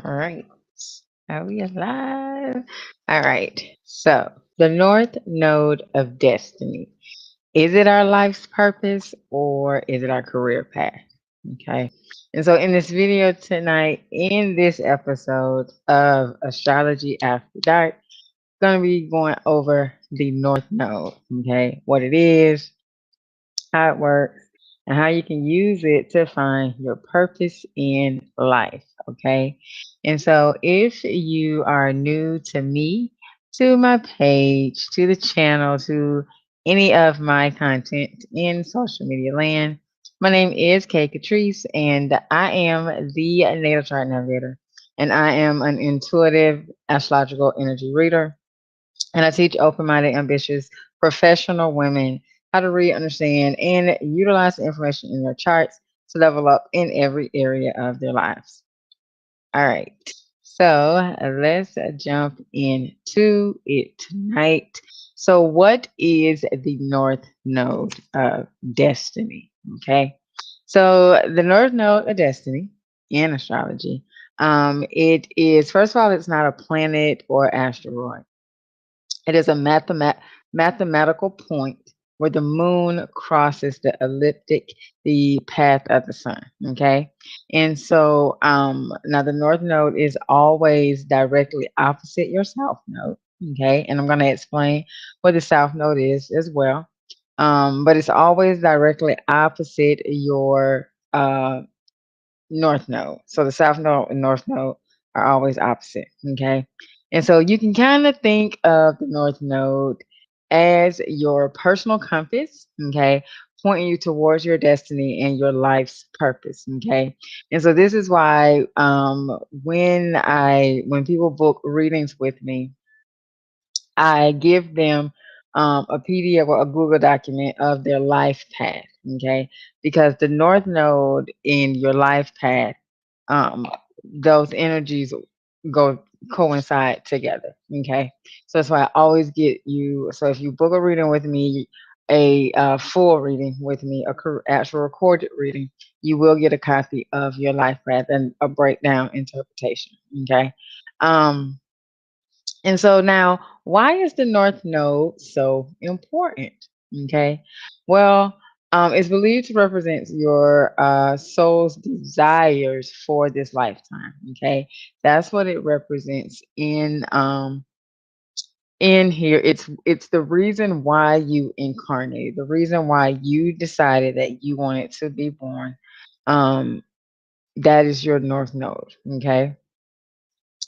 All right. Are we alive? All right. So, the North Node of Destiny. Is it our life's purpose or is it our career path? Okay. And so, in this video tonight, in this episode of Astrology After Dark, going to be going over the North Node. Okay. What it is, how it works, and how you can use it to find your purpose in life. Okay. And so, if you are new to me, to my page, to the channel, to any of my content in social media land, my name is Kay Catrice, and I am the Natal Chart Navigator, and I am an intuitive astrological energy reader, and I teach open minded, ambitious, professional women how to read, understand, and utilize the information in their charts to level up in every area of their lives. All right. So let's jump into it tonight. So, what is the North Node of Destiny? Okay. So, the North Node of Destiny in astrology, it is, first of all, it's not a planet or asteroid. It is a mathematical point where the moon crosses the elliptic, the path of the sun. Okay. And so now the north node is always directly opposite your south node. Okay. And I'm going to explain what the south node is as well. But it's always directly opposite your north node. So the south node and north node are always opposite. Okay. And so you can kind of think of the north node as your personal compass. Okay. Pointing you towards your destiny and your life's purpose. Okay. And so this is why when people book readings with me, I give them a PDF or a Google document of their life path. Okay. Because the north node in your life path, um, those energies go coincide together. Okay. So that's why I always get you. So if you book a reading with me, a full reading with me, actual recorded reading, you will get a copy of your life path and a breakdown interpretation. Okay. Um, and so now, why is the North Node so important? Okay. Well, it's believed to represent your soul's desires for this lifetime. Okay. That's what it represents in here. It's the reason why you incarnated, the reason why you decided that you wanted to be born. Um, that is your North Node. Okay.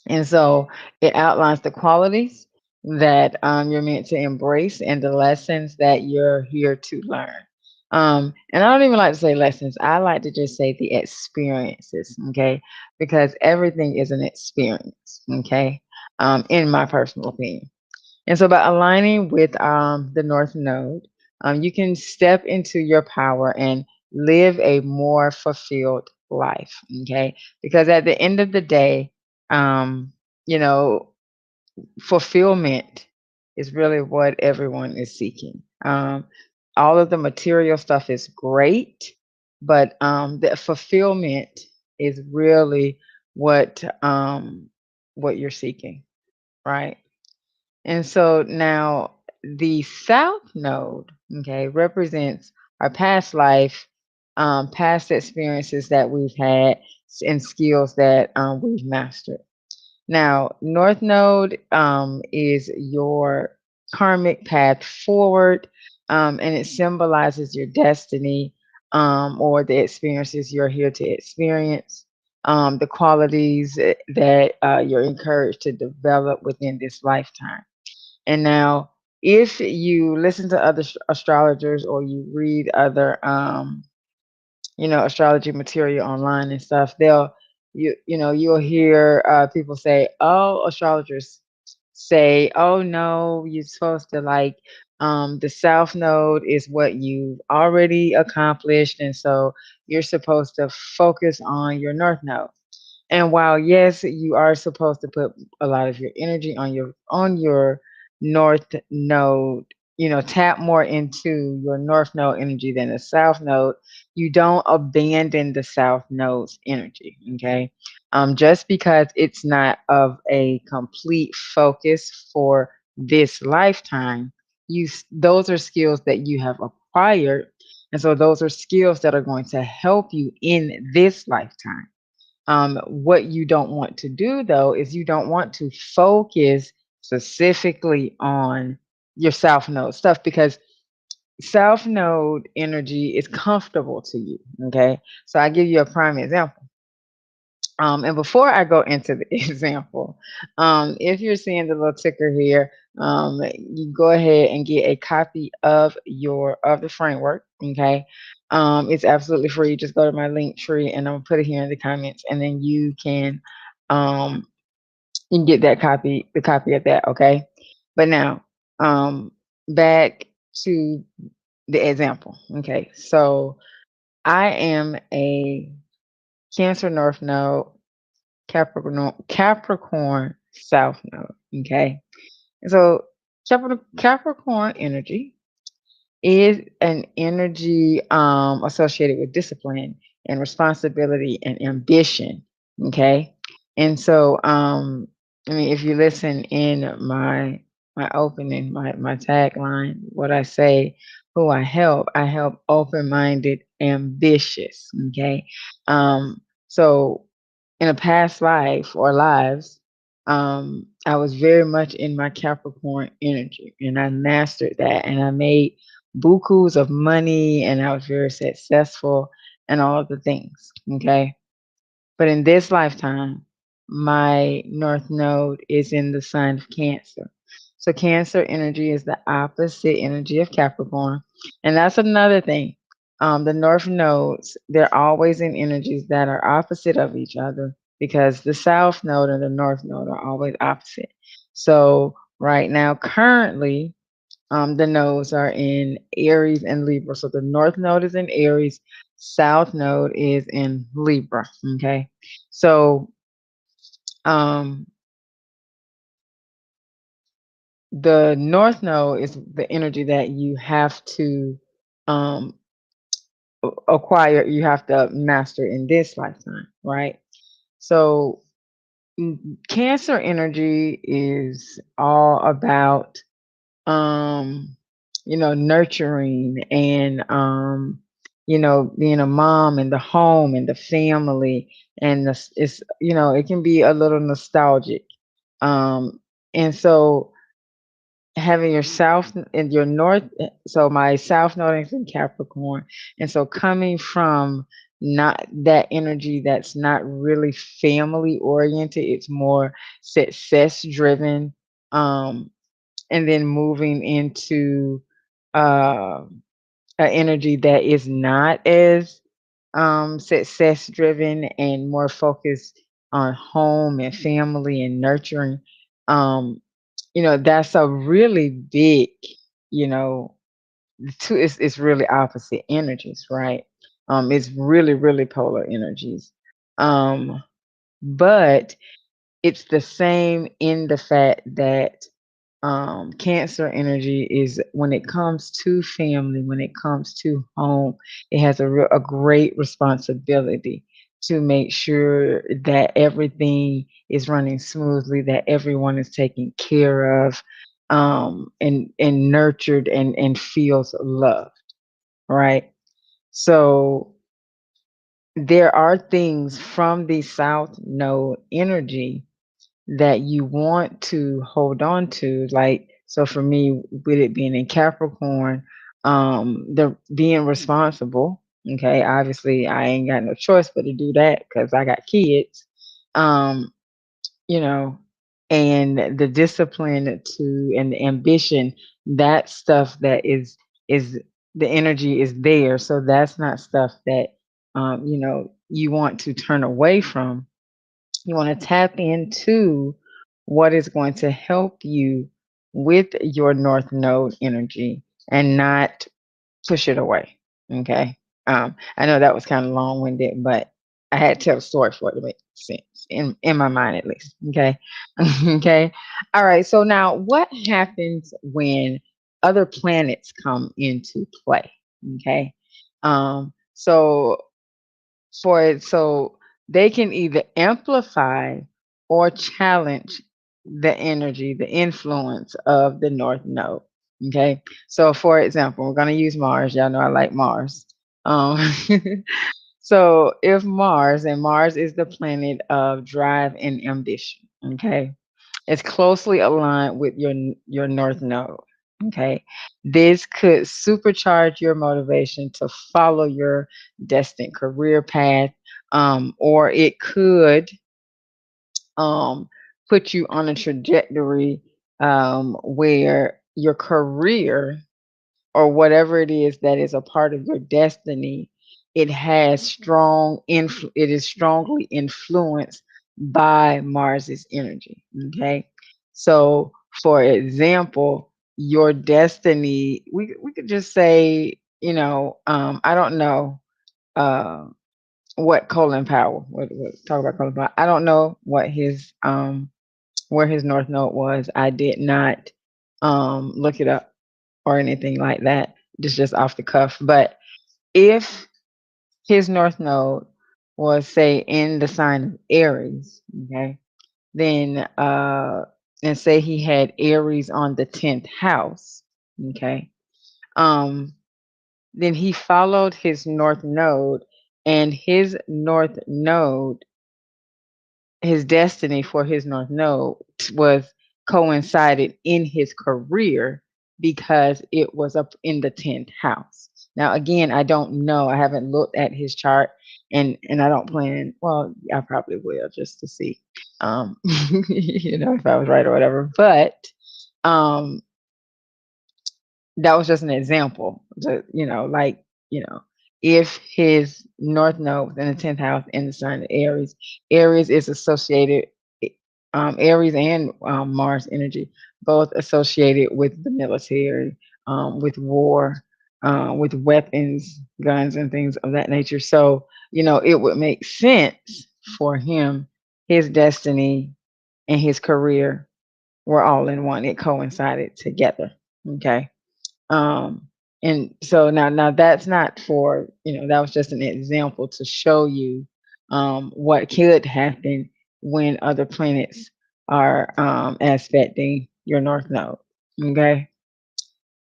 And so it outlines the qualities that you're meant to embrace and the lessons that you're here to learn. And I don't even like to say lessons, I like to just say the experiences, okay? Because everything is an experience, okay? In my personal opinion. And so by aligning with the North Node, you can step into your power and live a more fulfilled life. Okay. Because at the end of the day, um, you know, fulfillment is really what everyone is seeking. All of the material stuff is great, but the fulfillment is really what you're seeking, right? And so now the south node, okay, represents our past life, past experiences that we've had, and skills that we've mastered. Now, north node is your karmic path forward, and it symbolizes your destiny, or the experiences you're here to experience, the qualities that you're encouraged to develop within this lifetime. And now, if you listen to other astrologers or you read other, astrology material online and stuff, you'll hear people say, "Oh, astrologers say, oh no, you're supposed to like the south node is what you've already accomplished, and so you're supposed to focus on your north node." And while yes, you are supposed to put a lot of your energy on your north node, tap more into your north node energy than the south node, you don't abandon the south node's energy. Okay. Just because it's not of a complete focus for this lifetime, those are skills that you have acquired. And so those are skills that are going to help you in this lifetime. What you don't want to do, though, is you don't want to focus specifically on your South Node stuff because South Node energy is comfortable to you. Okay. So I give you a prime example. And before I go into the example, if you're seeing the little ticker here, you go ahead and get a copy of the framework. Okay, it's absolutely free. Just go to my link tree, and I'm gonna put it here in the comments, and then um, you can get the copy of that. Okay, but now, back to the example. Okay, so I am a Cancer North Node Capricorn South Node. Okay. So Capricorn energy is an energy associated with discipline and responsibility and ambition. Okay. And so I mean if you listen in my opening, my tagline, what I say, who I help open-minded, ambitious. Okay. So in a past life or lives, I was very much in my Capricorn energy and I mastered that and I made bukus of money and I was very successful and all of the things. Okay. But in this lifetime, my North Node is in the sign of Cancer. So, Cancer energy is the opposite energy of Capricorn. And that's another thing. The North Nodes, they're always in energies that are opposite of each other because the South Node and the North Node are always opposite. So, right now, currently, the nodes are in Aries and Libra. So the North Node is in Aries, South Node is in Libra. Okay. So um, the North Node is the energy that you have to um, acquire, you have to master in this lifetime, right? So Cancer energy is all about um nurturing and being a mom and the home and the family and it's it can be a little nostalgic um and so having your south and your north, so my south node is in Capricorn, and so coming from not that energy that's not really family oriented, it's more success driven, um and then moving into uh, an energy that is not as success driven and more focused on home and family and nurturing. Um, that's a really big, you know, the two it's really opposite energies, right? It's really, really polar energies. Um, but it's the same in the fact that Cancer energy is when it comes to family, when it comes to home, it has a great responsibility to make sure that everything is running smoothly, that everyone is taken care of, and nurtured and feels loved, right? So there are things from the South Node energy that you want to hold on to. Like, so for me, with it being in Capricorn, the being responsible. Okay, obviously I ain't got no choice but to do that because I got kids. Um, you know, and the discipline to and the ambition, that stuff that is the energy is there. So that's not stuff that you want to turn away from. You want to tap into what is going to help you with your North Node energy and not push it away. Okay. I know that was kind of long winded, but I had to tell a story for it to make sense in my mind at least. Okay. Okay. All right. So now what happens when other planets come into play. Okay. So for it, so they can either amplify or challenge the energy, the influence of the North Node. Okay. So for example, we're going to use Mars. Y'all know I like Mars. Um, so if Mars, and Mars is the planet of drive and ambition. Okay. It's closely aligned with your North Node. Okay. This could supercharge your motivation to follow your destined career path, or it could um, put you on a trajectory where your career or whatever it is that is a part of your destiny, it is strongly influenced by Mars's energy. Okay. So for example, your destiny, we could just say, I don't know uh what Colin Powell, what talk about Colin Powell. I don't know what his where his North Node was. I did not look it up or anything like that. Just off the cuff. But if his North Node was say in the sign of Aries, okay, then and say he had Aries on the 10th house, okay, um, then he followed his North Node, and his destiny for his North Node was coincided in his career because it was up in the 10th house. Now, again, I don't know. I haven't looked at his chart, and I don't plan. Well, I probably will just to see, if I was right or whatever. But um, that was just an example. Like, you know, if his North Node was in the 10th house in the sign of Aries, Aries is associated, Aries and Mars energy, both associated with the military, with war, with weapons, guns, and things of that nature. So, it would make sense for him, his destiny and his career were all in one. It coincided together. Okay. Um, and so now that's not for, that was just an example to show you what could happen when other planets are aspecting your North Node. Okay.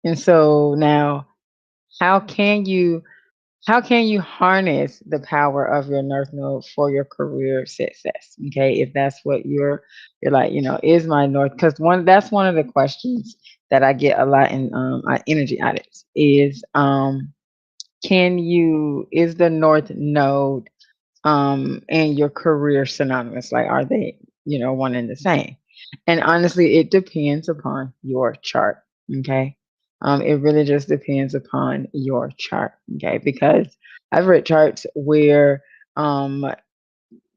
And so now how can you how can you harness the power of your North Node for your career success? Okay, if that's what you're like, is my North, because that's one of the questions that I get a lot in energy audits is is the North Node and your career synonymous? Like, are they, one and the same? And honestly, it depends upon your chart. Okay. It really just depends upon your chart. Okay. Because I've read charts where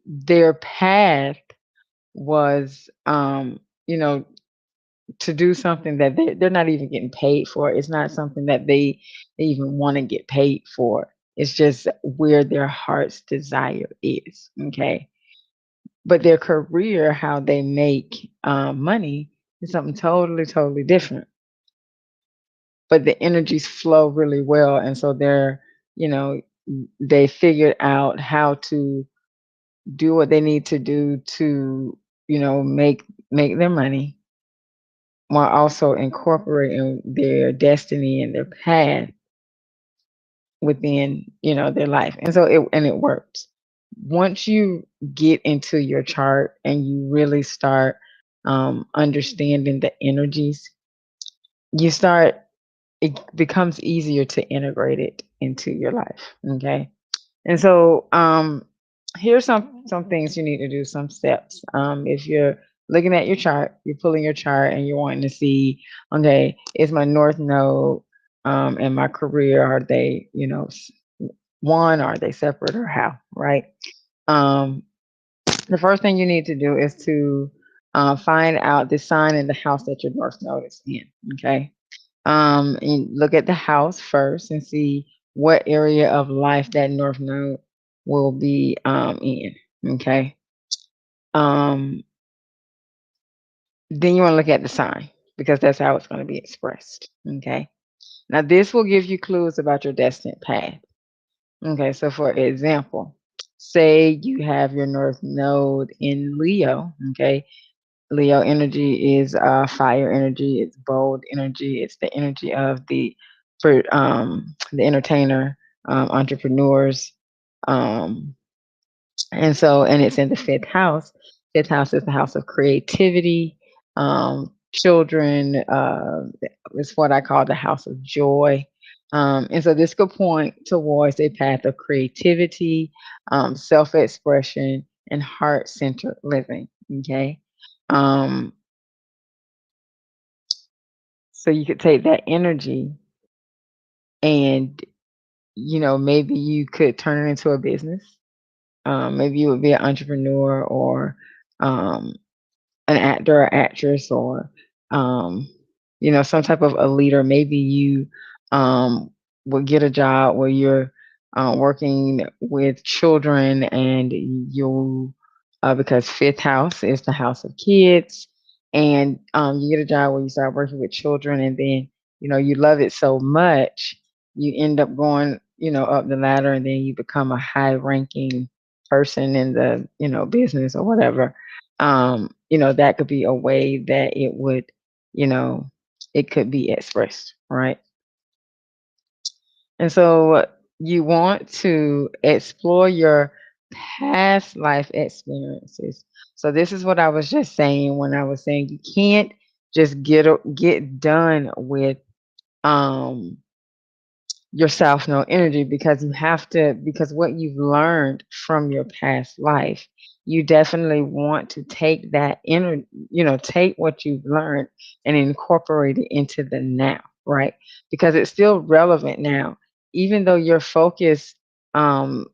their path was, to do something that they're not even getting paid for. It's not something that they even want to get paid for. It's just where their heart's desire is. Okay. But their career, how they make money, is something totally, totally different. But the energies flow really well. And so you know, they figured out how to do what they need to do to, make their money while also incorporating their destiny and their path within, their life. And so it works. Once you get into your chart and you really start understanding the energies, you start it becomes easier to integrate it into your life. Okay. And so here's some things you need to do, some steps. If you're looking at your chart, you're pulling your chart and you're wanting to see, okay, is my North Node and my career, are they, one, are they separate, or how, right? Um, the first thing you need to do is to find out the sign in the house that your North Node is in. Okay. And look at the house first and see what area of life that North Node will be in. Okay. Um, then you want to look at the sign. because that's how it's going to be expressed. Okay. Now, this will give you clues about your destined path. Okay. So, for example, say you have your North Node in Leo. Okay. Leo energy is fire energy. It's bold energy. It's the energy of the entertainer, entrepreneurs, um, and it's in the fifth house. Fifth house is the house of creativity, children. It's what I call the house of joy. And so this could point towards a path of creativity, self expression, and heart centered living. Okay. Um, so you could take that energy and, maybe you could turn it into a business. Maybe you would be an entrepreneur or um, an actor or actress or um, some type of a leader. Maybe you um, will get a job where you're working with children and you because fifth house is the house of kids, and you get a job where you start working with children, and then you love it so much you end up going up the ladder, and then you become a high ranking person in the business or whatever. That could be a way that you know, it could be expressed, right? And so you want to explore your past life experiences. So this is what I was just saying when I was saying you can't just get done with um your South Node energy, because you have to, because what you've learned from your past life, you definitely want to take that inner, take what you've learned and incorporate it into the now, right? Because it's still relevant now, even though your focus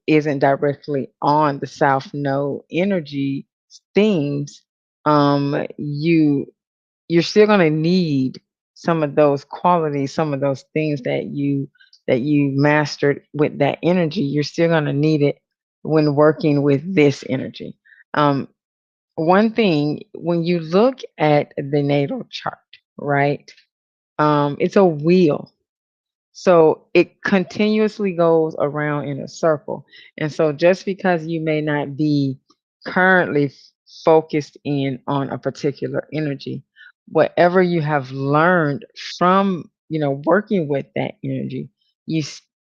isn't directly on the South Node energy themes. You're still going to need some of those qualities, some of those things that you mastered with that energy. You're still going to need it when working with this energy. Um, One thing, when you look at the natal chart, right? It's a wheel, so it continuously goes around in a circle. And so just because you may not be currently focused in on a particular energy, whatever you have learned from, working with that energy,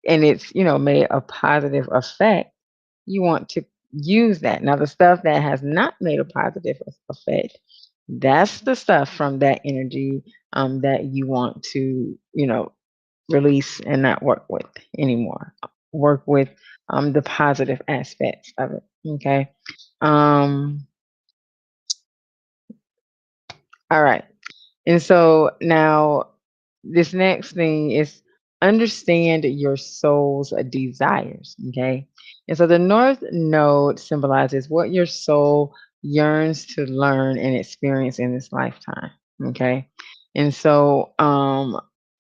and it's, made a positive effect, you want to use that. Now, the stuff that has not made a positive effect, that's the stuff from that energy that you want to, release and not work with anymore. Work with the positive aspects of it. Okay. Um, all right. And so now this next thing is understand your soul's desires. Okay. And so the North Node symbolizes what your soul yearns to learn and experience in this lifetime. Okay. And so,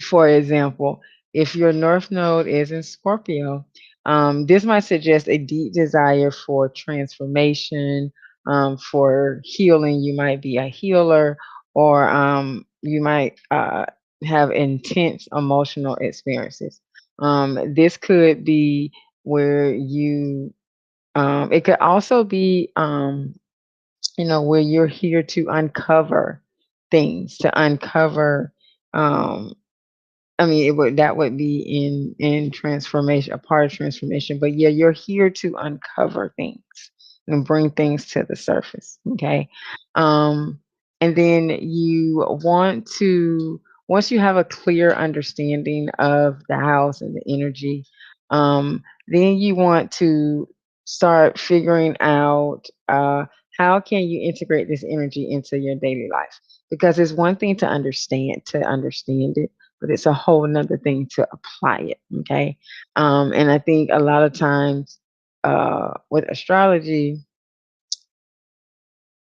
for example, if your North Node is in Scorpio, this might suggest a deep desire for transformation, for healing. You might be a healer, or you might have intense emotional experiences. This could be where it could also be, where you're here to uncover things, to uncover um, I mean, that would be in transformation, a part of transformation. But yeah, you're here to uncover things and bring things to the surface. Okay. Um, and then you want to, once you have a clear understanding of the house and the energy, then you want to start figuring out how can you integrate this energy into your daily life, because it's one thing to understand it, but it's a whole nother thing to apply it. Okay. And I think a lot of times with astrology,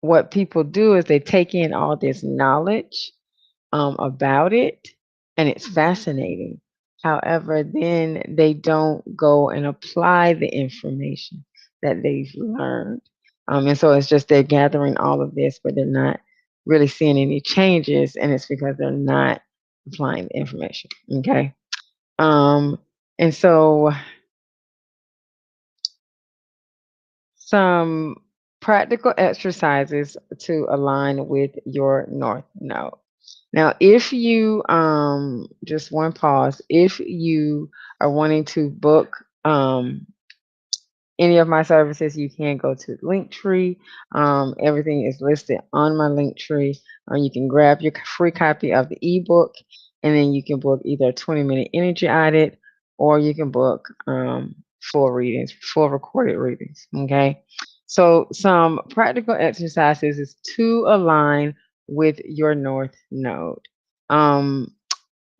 what people do is they take in all this knowledge about it, and it's fascinating. However, then they don't go and apply the information that they've learned. And so it's just they're gathering all of this, but they're not. really seeing any changes, and it's because they're not applying the information. Okay. Um, and so some practical exercises to align with your North Node. Now, if you just one pause, if you are wanting to book any of my services, you can go to the link tree. Everything is listed on my link tree. You can grab your free copy of the ebook, and then you can book either a 20-minute energy audit, or you can book full readings, full recorded readings. Okay. So, some practical exercises is to align with your North Node. Um,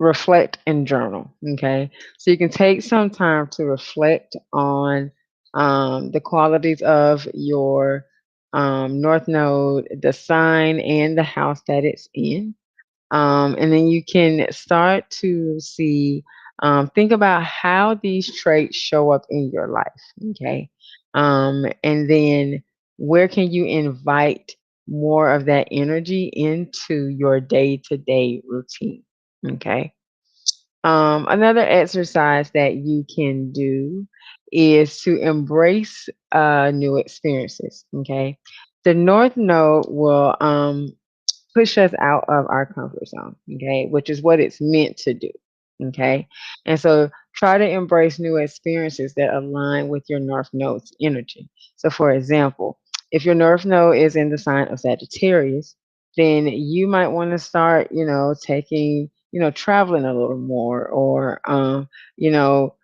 Reflect and journal. Okay. So you can take some time to reflect on the qualities of your North Node, the sign, and the house that it's in. And then you can start to see, think about how these traits show up in your life. Okay. And then where can you invite more of that energy into your day to day routine? Okay. Another exercise that you can do is to embrace new experiences. Okay. The North Node will push us out of our comfort zone, okay, which is what it's meant to do, okay? And so try to embrace new experiences that align with your North Node's energy. So, for example, if your North Node is in the sign of Sagittarius, then you might want to start, taking, traveling a little more, or, you know,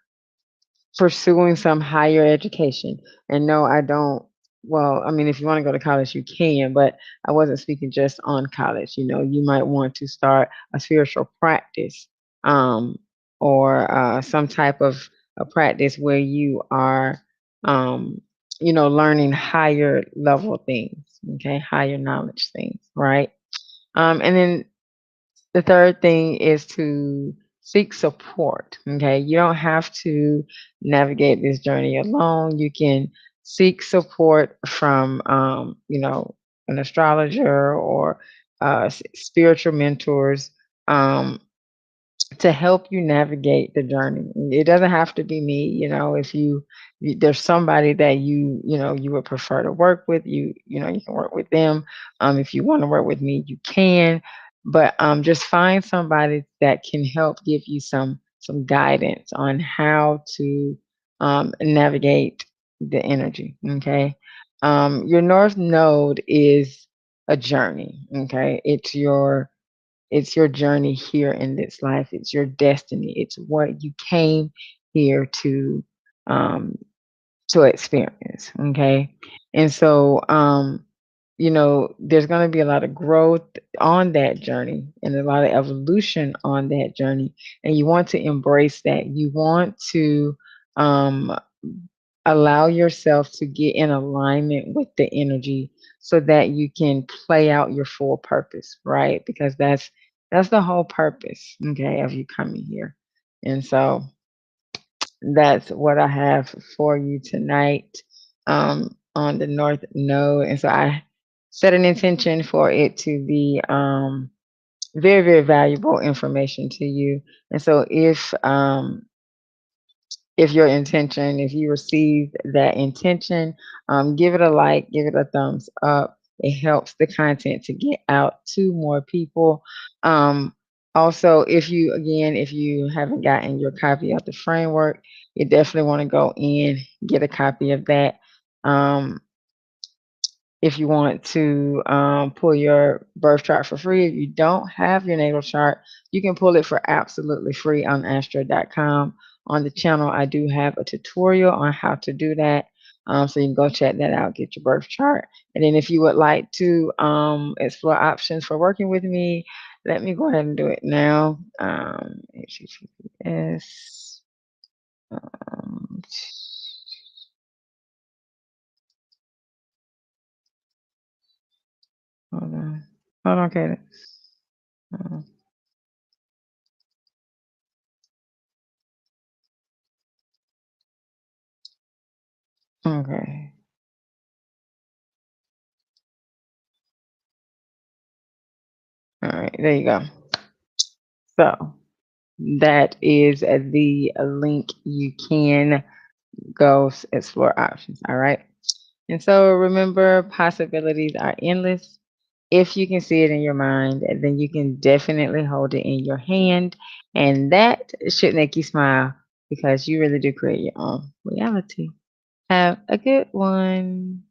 pursuing some higher education. And no, I don't. Well, I mean, if you want to go to college, you can, but I wasn't speaking just on college. You might want to start a spiritual practice, um, or some type of a practice where you are, um, learning higher level things, okay, higher knowledge things, right? And then the third thing is to seek support. Okay. You don't have to navigate this journey alone. You can seek support from, an astrologer, or spiritual mentors. Um, to help you navigate the journey. It doesn't have to be me, if there's somebody that you would prefer to work with, you can work with them. If you want to work with me, you can, but just find somebody that can help give you some guidance on how to navigate the energy. Okay. Your North Node is a journey. Okay. It's your journey here in this life. It's your destiny. It's what you came here um, to experience. Okay, and so there's going to be a lot of growth on that journey, and a lot of evolution on that journey. And you want to embrace that. You want to um, allow yourself to get in alignment with the energy, so that you can play out your full purpose, right? Because that's the whole purpose, okay, of you coming here. And so that's what I have for you tonight, on the North Node. And so I set an intention for it to be very, very valuable information to you. And so if your intention, if you receive that intention, give it a like, give it a thumbs up. It helps the content to get out to more people. Um, Also, if you haven't gotten your copy of the framework, you definitely want to go in, get a copy of that. Um, if you want to pull your birth chart for free. If you don't have your natal chart, you can pull it for absolutely free on astro.com. On the channel, I do have a tutorial on how to do that. So you can go check that out, get your birth chart. And then if you would like to explore options for working with me, let me go ahead and do it now. HTTPS. Um, hold on. Hold on, Katie. Uh, Okay. All right, there you go. So that is the link. You can go explore options. All right. And so remember, possibilities are endless. If you can see it in your mind, then you can definitely hold it in your hand. And that should make you smile because you really do create your own reality. Have a good one.